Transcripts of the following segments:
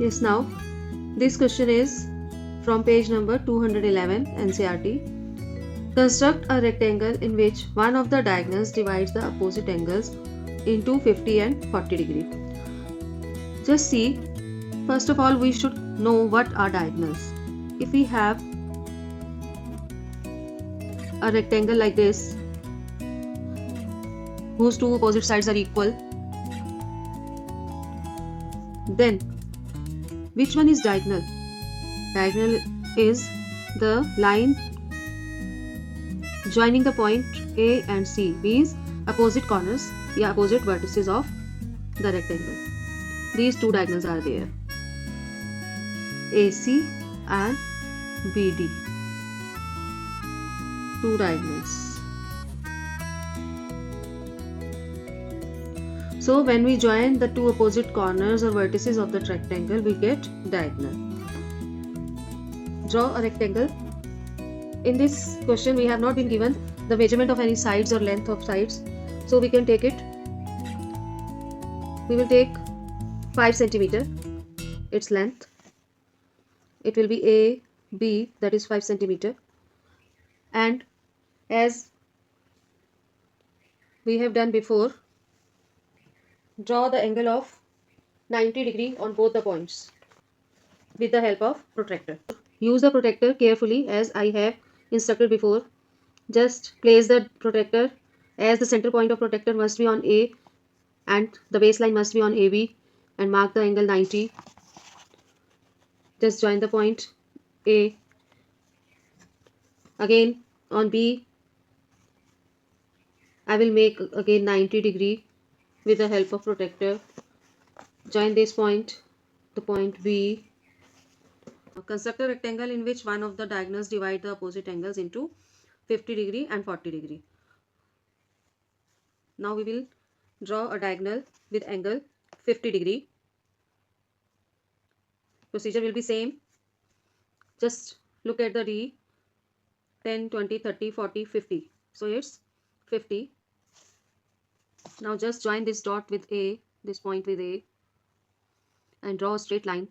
Yes, now this question is from page number 211 NCERT. Construct a rectangle in which one of the diagonals divides the opposite angles into 50 and 40 degree. Just see, first of all we should know what are diagonals. If we have a rectangle like this whose two opposite sides are equal, then which one is diagonal? Diagonal is the line joining the point A and C, means opposite corners or opposite vertices of the rectangle. These two diagonals are there, AC and BD, two diagonals. So when we join the two opposite corners or vertices of the rectangle, we get diagonal. Draw a rectangle. In this question we have not been given the measurement of any sides or length of sides, so we can take it. We will take 5 centimeter, its length. It will be A, B, that is 5 centimeter. And as we have done before, draw the angle of 90 degree on both the points with the help of protractor. Use the protractor carefully as I have instructed before. Just place the protractor, as the center point of protractor must be on A and the baseline must be on AB, and mark the angle 90. Just join the point A. Again on B I will make again 90 degree with the help of protractor. Join this point, the point B. Construct a rectangle in which one of the diagonals divide the opposite angles into 50 degree and 40 degree. Now we will draw a diagonal with angle 50 degree. Procedure will be same. Just look at the D, 10, 20, 30, 40, 50. So it's 50. Now just join this dot with A, this point with A, and draw a straight line.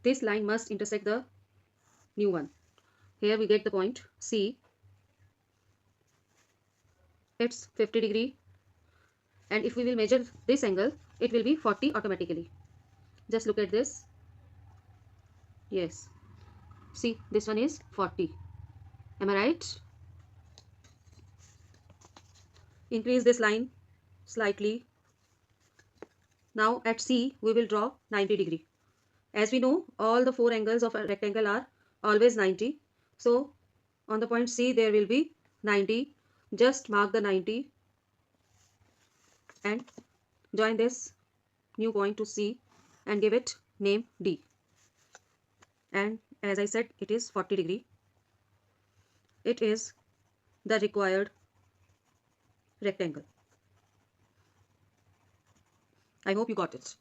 This line must intersect the new one. Here we get the point C. It's 50 degree, and if we will measure this angle, it will be 40 automatically. Just look at this. Yes, see, this one is 40. Am I right? Increase this line slightly. Now at C we will draw 90 degree. As we know, all the four angles of a rectangle are always 90. So on the point C there will be 90. Just mark the 90 and join this new point to C and give it name D. And as I said, it is 40 degree. It is the required rectangle. I hope you got it.